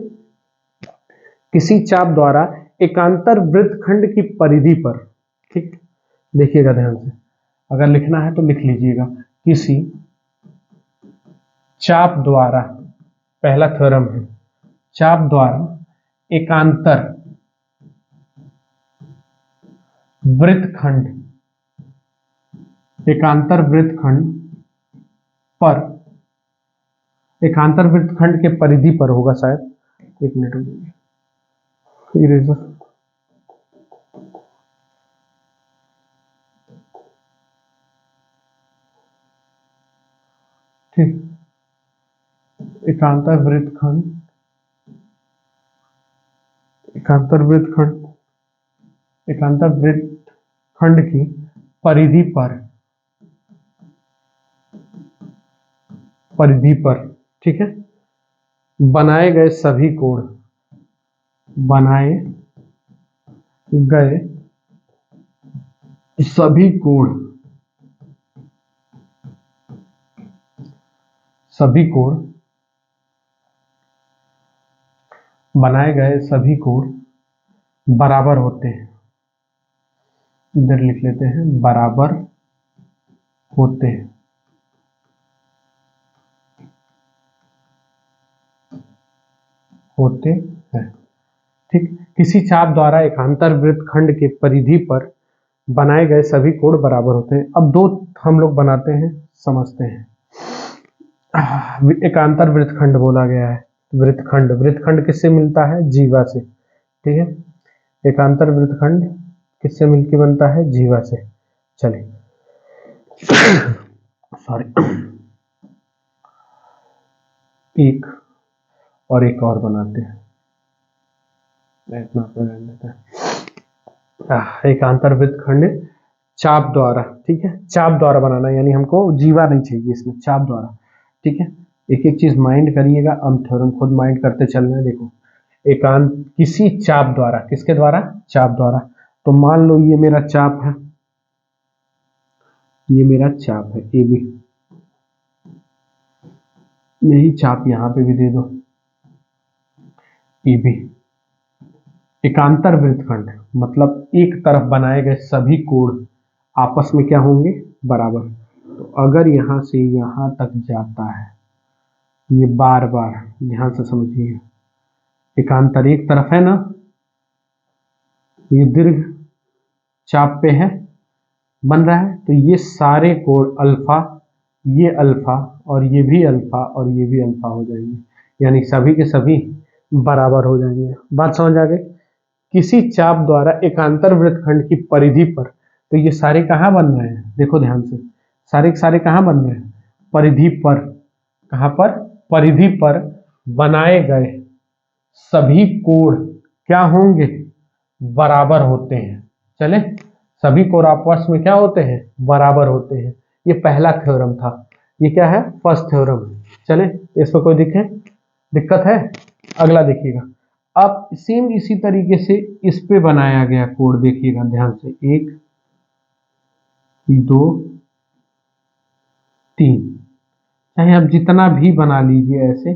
किसी चाप द्वारा एकांतर वृत्तखंड की परिधि पर, ठीक, देखिएगा ध्यान से, अगर लिखना है तो लिख लीजिएगा, किसी चाप द्वारा, पहला थ्योरम है, चाप द्वारा एकांतर वृत्तखंड, एकांतर वृत्तखंड पर, एकांतर वृत्तखंड के परिधि पर होगा शायद, एक मिनट हो जाइए, इरेजर, ठीक, एकांतर वृत्तखंड, एकांतर वृत्तखंड, एकांतर वृत्तखंड की परिधि पर, परिधि पर, ठीक है, बनाए गए सभी कोण, बनाए गए सभी कोण, सभी कोण, बनाए गए सभी कोण बराबर होते हैं, इधर लिख लेते हैं, बराबर होते हैं, होते हैं, ठीक। किसी चाप द्वारा एकांतर वृत्तखंड के परिधि पर बनाए गए सभी कोण बराबर होते हैं। अब दो हम लोग बनाते हैं, समझते हैं। एकांतर वृत्तखंड बोला गया है, वृत्तखंड, वृत्तखंड किससे मिलता है? जीवा से, ठीक है। एकांतर वृत्तखंड किससे मिलके बनता है? जीवा से। चलिए सॉरी, एक और बनाते हैं, इतना देता है। एकांतर वृत्तखंड चाप द्वारा, ठीक है, चाप द्वारा बनाना, यानी हमको जीवा नहीं चाहिए इसमें, चाप द्वारा, ठीक है। एक एक चीज माइंड करिएगा, हम थ्योरम खुद माइंड करते चलना है। देखो, एकांत किसी चाप द्वारा, किसके द्वारा? चाप द्वारा। तो मान लो ये मेरा चाप है, ये मेरा चाप है ए बी, यही चाप यहां पे भी दे दो ए बी। एकांतर वृत्तखंड मतलब एक तरफ बनाए गए सभी कोण आपस में क्या होंगे? बराबर। तो अगर यहां से यहां तक जाता है, ये बार बार ध्यान से समझिए, एकांतर एक तरफ है ना, ये दीर्घ चाप पे है, बन रहा है, तो ये सारे कोण अल्फा, ये अल्फा और ये भी अल्फा और ये भी अल्फा हो जाएंगे, यानी सभी के सभी बराबर हो जाएंगे। बात समझ आ गई? किसी चाप द्वारा एकांतर वृत्तखंड की परिधि पर, तो ये सारे कहाँ बन रहे हैं? देखो ध्यान से, सारे के सारे कहाँ बन रहे हैं? परिधि पर। कहाँ पर? परिधि पर बनाए गए सभी कोण क्या होंगे? बराबर होते हैं। चले, सभी कोण आपस में क्या होते हैं? बराबर होते हैं। ये पहला थ्योरम था, ये क्या है? First theorem. चले, इसमें कोई दिक्कत है? अगला देखिएगा। अब सेम इसी तरीके से इस पे बनाया गया कोण देखिएगा ध्यान से, 1 2 3, चाहे आप जितना भी बना लीजिए ऐसे,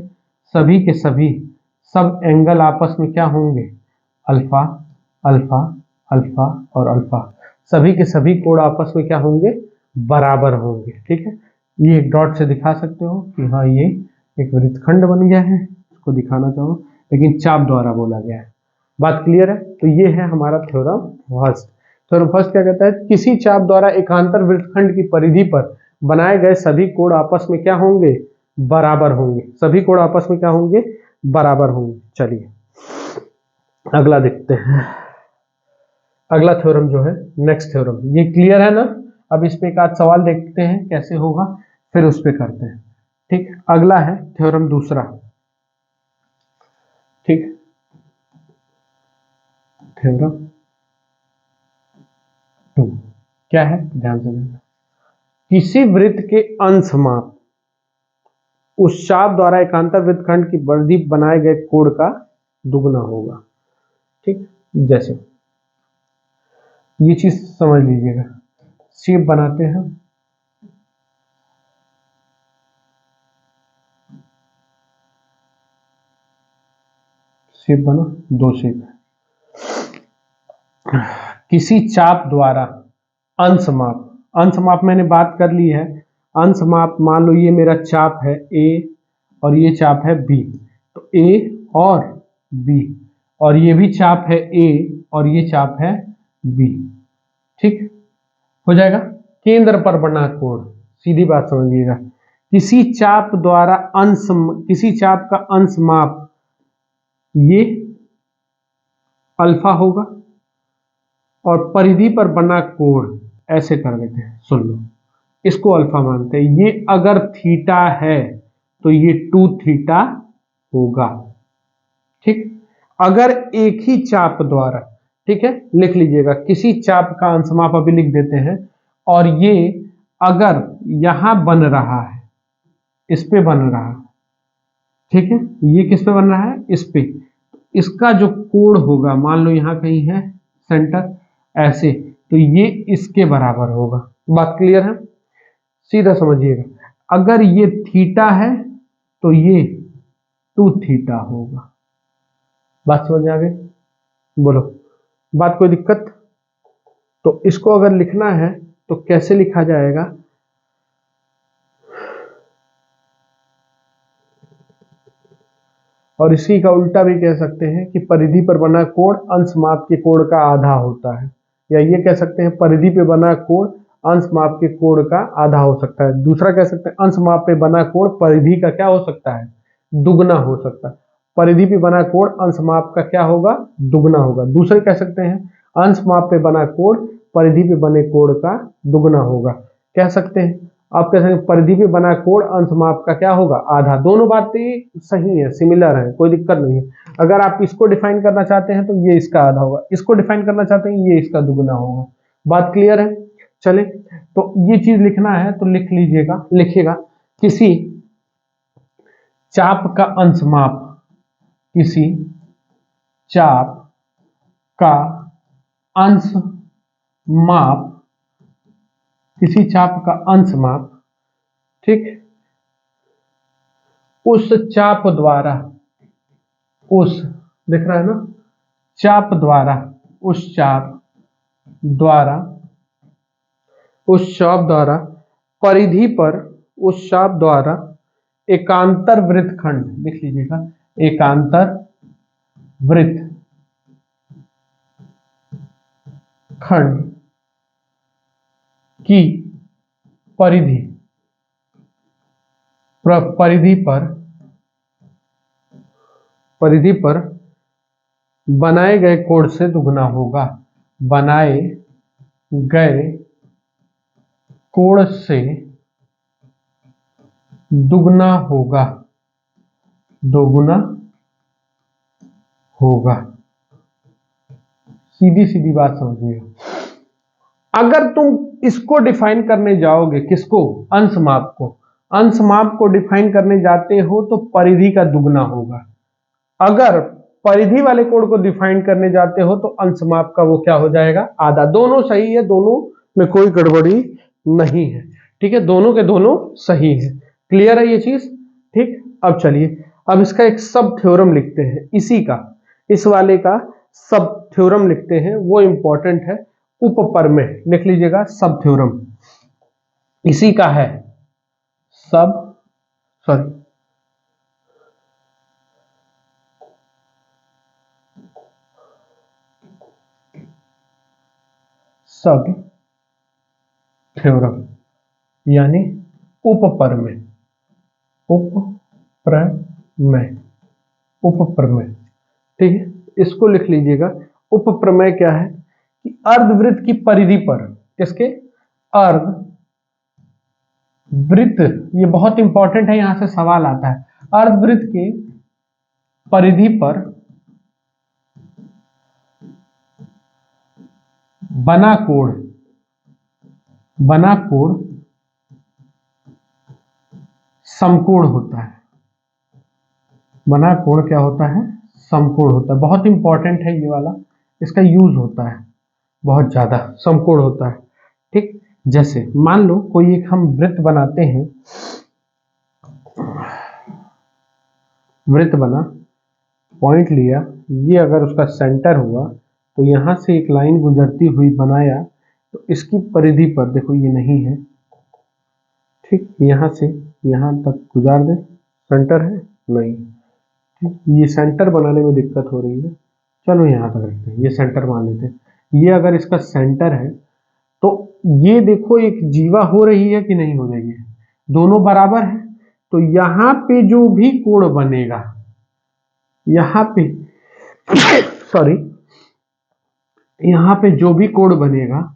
सभी के सभी सब एंगल आपस में क्या होंगे? अल्फा अल्फा अल्फा और अल्फा, सभी के सभी कोण आपस में क्या होंगे? बराबर होंगे, ठीक है। ये एक डॉट से दिखा सकते हो कि हाँ ये एक वृत्तखंड बन गया है, इसको दिखाना चाहो, लेकिन चाप द्वारा बोला गया है। बात क्लियर है? तो ये है हमारा थ्योरम फर्स्ट। थ्योरम फर्स्ट क्या कहता है? किसी चाप द्वारा एकांतर वृत्तखंड की परिधि पर बनाए गए सभी कोण आपस में क्या होंगे? बराबर होंगे। सभी कोण आपस में क्या होंगे? बराबर होंगे। चलिए अगला देखते हैं। अगला थ्योरम जो है, नेक्स्ट थ्योरम, ये क्लियर है ना? अब इस पे एक आध सवाल देखते हैं कैसे होगा, फिर उस पे करते हैं, ठीक। अगला है थ्योरम दूसरा, ठीक, थ्योरम 2 क्या है? ध्यान से देखना। किसी वृत्त के अंश माप उस चाप द्वारा एकांतर वृत्तखंड की परिधि बनाए गए कोण का दुगना होगा, ठीक। जैसे ये चीज समझ लीजिएगा, शेप बनाते हैं, शेप बना, 2 शेप है। किसी चाप द्वारा अंश माप, अंश माप मैंने बात कर ली है। अंश माप मान लो ये मेरा चाप है ए और ये चाप है बी, तो ए और बी, और ये भी चाप है ए और ये चाप है बी, ठीक हो जाएगा। केंद्र पर बना कोण, सीधी बात समझिएगा, किसी चाप द्वारा किसी चाप का अंश माप, ये अल्फा होगा, और परिधि पर बना कोण, ऐसे कर देते हैं, सुन लो, इसको अल्फा मानते हैं। ये अगर थीटा है तो ये 2 थीटा होगा। ठीक, अगर एक ही चाप द्वारा, ठीक है, लिख लीजिएगा, किसी चाप का अंश माप अभी लिख देते हैं, और ये अगर यहां बन रहा है, इस पे बन रहा है, ठीक है, ये किस पे बन रहा है, इस पे, इसका जो कोण होगा, मान लो यहां कहीं है सेंटर, ऐसे, तो ये इसके बराबर होगा। बात क्लियर है? सीधा समझिएगा, अगर ये थीटा है तो ये 2 थीटा होगा। बात समझ आ गई? बोलो, बात कोई दिक्कत? तो इसको अगर लिखना है तो कैसे लिखा जाएगा? और इसी का उल्टा भी कह सकते हैं कि परिधि पर बना कोण अंश माप के कोण का आधा होता है, या ये कह सकते हैं परिधि पे बना कोण अंश माप के कोण का आधा हो सकता है। दूसरा कह सकते हैं अंश माप पे बना कोण परिधि का क्या हो सकता है, दुगना हो सकता है। परिधि पे बना कोण अंश माप का क्या होगा, दुगना होगा। दूसरे कह सकते हैं अंश माप पे बना कोण परिधि पे बने कोण का दुगना होगा, कह सकते हैं। आप कह सकते हैं परिधि पे बना कोण अंश माप का क्या होगा, आधा। दोनों बातें सही है, सिमिलर है, कोई दिक्कत नहीं है। अगर आप इसको डिफाइन करना चाहते हैं तो ये इसका आधा होगा, इसको डिफाइन करना चाहते हैं ये इसका दुगना होगा। बात क्लियर है? चले, तो ये चीज लिखना है तो लिख लीजिएगा, लिखेगा किसी चाप का अंश माप, किसी चाप का अंश माप, किसी चाप का अंश माप, ठीक, उस चाप द्वारा, उस, दिख रहा है ना, चाप द्वारा, उस चाप द्वारा, उस चाप द्वारा परिधि पर, उस चाप द्वारा एकांतर वृत्त खंड, लिख लीजिएगा, एकांतर वृत्त खंड की परिधि, परिधि पर बनाए गए कोण से दुगना होगा, बनाए गए कोण से दुगना होगा, दोगुना होगा। सीधी सीधी बात समझिएगा। अगर तुम इसको डिफाइन करने जाओगे, किसको, अंश माप को, अंश माप को डिफाइन करने जाते हो तो परिधि का दुगना होगा। अगर परिधि वाले कोण को डिफाइन करने जाते हो तो अंश माप का वो क्या हो जाएगा, आधा। दोनों सही है, दोनों में कोई गड़बड़ी नहीं है, ठीक है, दोनों के दोनों सही है। क्लियर है ये चीज? ठीक, अब चलिए, अब इसका एक सब थ्योरम लिखते हैं, इसी का, इस वाले का सब थ्योरम लिखते हैं, वो इंपॉर्टेंट है। उपप्रमेय लिख लीजिएगा, सब थ्योरम इसी का है, सब, सॉरी, सब थ्योरम यानी उपप्रमेय, उपप्रमेय, उपप्रमेय, ठीक है, इसको लिख लीजिएगा। उपप्रमेय क्या है कि अर्धवृत्त की परिधि पर, किसके, अर्धवृत्त, ये बहुत इंपॉर्टेंट है, यहां से सवाल आता है, अर्धवृत्त के परिधि पर बना कोण, बना कोण समकोण होता है, बना कोण क्या होता है, समकोण होता है। बहुत इंपॉर्टेंट है ये वाला, इसका यूज होता है बहुत ज्यादा, समकोण होता है। ठीक, जैसे मान लो कोई एक हम वृत्त बनाते हैं, वृत्त बना, पॉइंट लिया, ये अगर उसका सेंटर हुआ तो यहां से एक लाइन गुजरती हुई बनाया, तो इसकी परिधि पर देखो ये नहीं है, ठीक, यहां से यहां तक गुजार दे, सेंटर है नहीं, ठीक, ये सेंटर बनाने में दिक्कत हो रही है, चलो यहां तक रखते हैं, ये सेंटर मान लेते हैं। ये अगर इसका सेंटर है तो ये देखो एक जीवा हो रही है कि नहीं हो रही है, दोनों बराबर है, तो यहां पे जो भी कोण बनेगा, यहां पे सॉरी, यहां पे जो भी कोण बनेगा,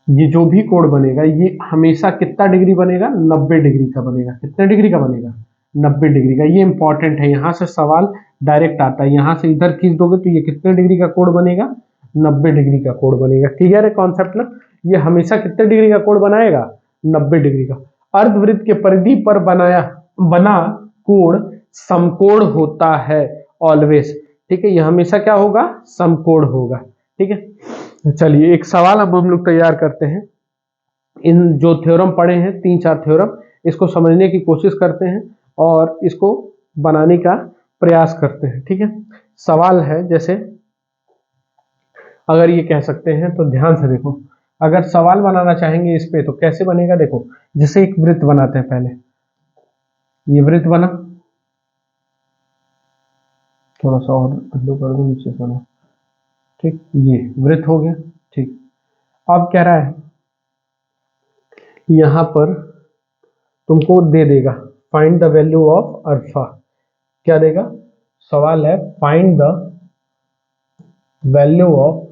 ये जो भी कोण बनेगा ये हमेशा कितना डिग्री बनेगा, 90 डिग्री का बनेगा। कितने डिग्री का बनेगा, 90 डिग्री का। ये इंपॉर्टेंट है, यहां से सवाल डायरेक्ट आता है, यहां से इधर खींच दोगे तो ये कितने डिग्री का कोण बनेगा, 90 डिग्री का कोण बनेगा। क्लियर है कॉन्सेप्ट ना? ये हमेशा कितने डिग्री का कोण बनाएगा, 90 डिग्री का। अर्धवृत्त के परिधि पर बना कोण समकोण होता है ऑलवेज। ठीक है, ये हमेशा क्या होगा, समकोण होगा। ठीक है, चलिए एक सवाल अब हम लोग तैयार करते हैं। इन जो थ्योरम पढ़े हैं, 3-4 थ्योरम, इसको समझने की कोशिश करते हैं और इसको बनाने का प्रयास करते हैं। ठीक है, सवाल है जैसे, अगर ये कह सकते हैं तो ध्यान से देखो, अगर सवाल बनाना चाहेंगे इस पे तो कैसे बनेगा, देखो जैसे एक वृत्त बनाते हैं, पहले ये वृत्त बना, थोड़ा सा और अंडू कर दो, नीचे से बना। ठीक, ये वृत्त हो गया। ठीक, अब कह रहा है यहां पर तुमको दे देगा find the value of alpha. क्या देगा, सवाल है find the value of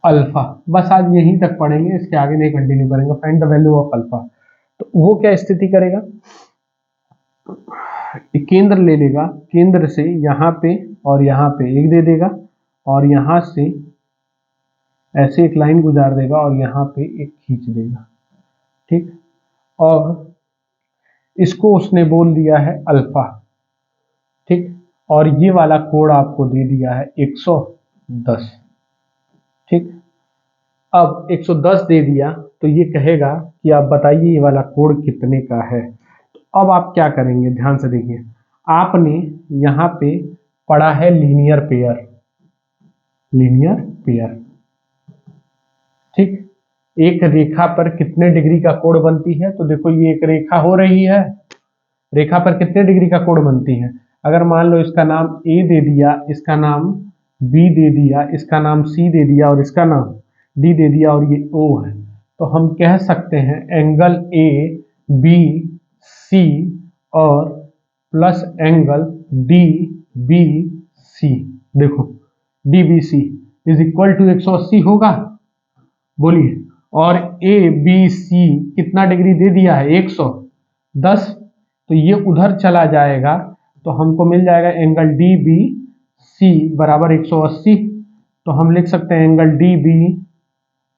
alpha. बस आज यहीं तक पढ़ेंगे, इसके आगे नहीं कंटिन्यू करेंगे। Find the value of alpha, तो वो क्या स्थिति करेगा, केंद्र ले लेगा, केंद्र से यहाँ पे और यहाँ पे एक दे देगा, और यहाँ से ऐसे एक लाइन गुजार देगा और यहाँ पे एक खींच देगा। ठीक, और इसको उसने बोल दिया है अल्फा। ठीक, और ये वाला कोण आपको दे दिया है 110। ठीक, अब 110 दे दिया तो ये कहेगा कि आप बताइए ये वाला कोण कितने का है। तो अब आप क्या करेंगे, ध्यान से देखिए, आपने यहाँ पे पढ़ा है लीनियर पेयर, लीनियर पेयर। ठीक, एक रेखा पर कितने डिग्री का कोण बनती है, तो देखो ये एक रेखा हो रही है, रेखा पर कितने डिग्री का कोण बनती है। अगर मान लो इसका नाम ए दे दिया, इसका नाम बी दे दिया, इसका नाम सी दे दिया और इसका नाम डी दे दिया, और ये ओ है, तो हम कह सकते हैं एंगल ए बी सी और plus angle D B C, देखो D B C is equal to 180 होगा, बोलिए। और ए बी सी कितना डिग्री दे दिया है, 110, तो ये उधर चला जाएगा तो हमको मिल जाएगा एंगल डी बी सी बराबर 180। तो हम लिख सकते हैं एंगल डी बी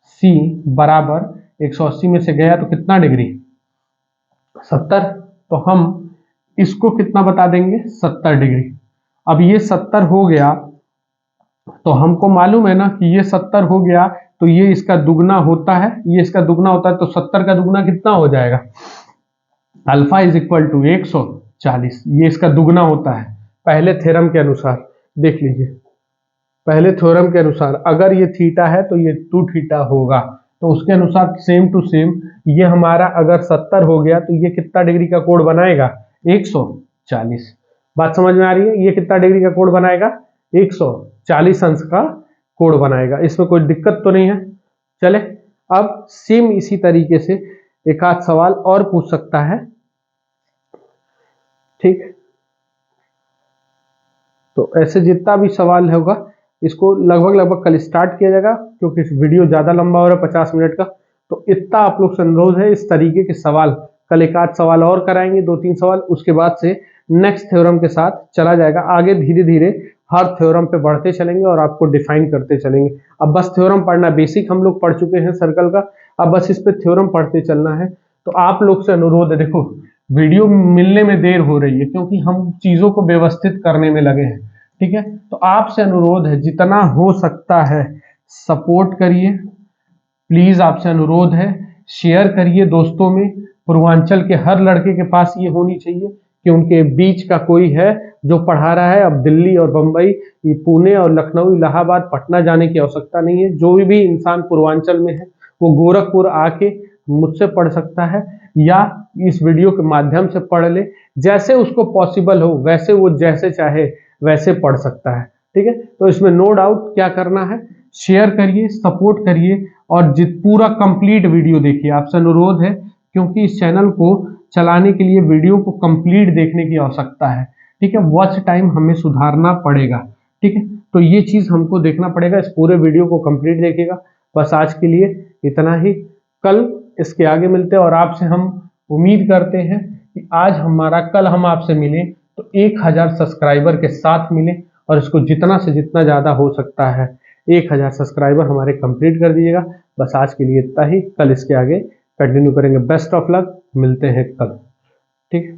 सी बराबर 180 में से गया तो कितना डिग्री, 70। तो हम इसको कितना बता देंगे, 70 डिग्री। अब ये 70 हो गया तो हमको मालूम है ना कि ये 70 हो गया तो ये इसका दुगना होता है, ये इसका दुगना होता है, तो 70 का दुगना कितना हो जाएगा, अल्फा इज इक्वल टू 140, ये इसका दुगना होता है। पहले थ्योरम के अनुसार देख लीजिए, पहले थ्योरम के अनुसार अगर ये थीटा है तो ये 2 थीटा होगा, तो उसके अनुसार सेम टू सेम ये हमारा अगर 70 हो गया तो ये कितना डिग्री का कोण बनाएगा, 140। बात समझ में आ रही है, ये कितना डिग्री का कोण बनाएगा, 140 अंश का कोण बनाएगा। इसमें कोई दिक्कत तो नहीं है। चले, अब सेम इसी तरीके से एक आध सवाल और पूछ सकता है। ठीक, तो ऐसे जितना भी सवाल होगा इसको लगभग कल स्टार्ट किया जाएगा, क्योंकि वीडियो ज्यादा लंबा हो रहा है 50 मिनट का। तो इतना आप लोग से अनुरोध है, इस तरीके के सवाल कल एक आध सवाल और कराएंगे, 2-3 सवाल, उसके बाद से नेक्स्ट थ्योरम के साथ चला जाएगा। आगे धीरे धीरे हर थ्योरम पे बढ़ते चलेंगे और आपको डिफाइन करते चलेंगे। अब बस थ्योरम पढ़ना, बेसिक हम लोग पढ़ चुके हैं सर्कल का, अब बस इस पे थ्योरम पढ़ते चलना है। तो आप लोग से अनुरोध है, देखो वीडियो मिलने में देर हो रही है क्योंकि हम चीजों को व्यवस्थित करने में लगे हैं। ठीक है, तो आपसे अनुरोध है जितना हो सकता है सपोर्ट करिए, प्लीज आपसे अनुरोध है, शेयर करिए दोस्तों में। पूर्वांचल के हर लड़के के पास ये होनी चाहिए कि उनके बीच का कोई है जो पढ़ा रहा है। अब दिल्ली और बंबई, पुणे और लखनऊ, इलाहाबाद, पटना जाने की आवश्यकता नहीं है। जो भी इंसान पूर्वांचल में है वो गोरखपुर आके मुझसे पढ़ सकता है या इस वीडियो के माध्यम से पढ़ ले, जैसे उसको पॉसिबल हो वैसे वो जैसे चाहे वैसे पढ़ सकता है। ठीक है, तो इसमें नो डाउट क्या करना है, शेयर करिए, सपोर्ट करिए और पूरा कंप्लीट वीडियो देखिए। आपसे अनुरोध है क्योंकि इस चैनल को चलाने के लिए वीडियो को कंप्लीट देखने की आवश्यकता है। ठीक है, वॉच टाइम हमें सुधारना पड़ेगा। ठीक है, तो ये चीज हमको देखना पड़ेगा, इस पूरे वीडियो को कंप्लीट देखिएगा। बस आज के लिए इतना ही, कल इसके आगे मिलते हैं और आपसे हम उम्मीद करते हैं कि आज कल हम आपसे मिलें तो 1000 सब्सक्राइबर के साथ मिलें और इसको जितना से जितना ज़्यादा हो सकता है 1000 सब्सक्राइबर हमारे कंप्लीट कर दीजिएगा। बस आज के लिए इतना ही, कल इसके आगे कंटिन्यू करेंगे। बेस्ट ऑफ लक, मिलते हैं कल। ठीक है।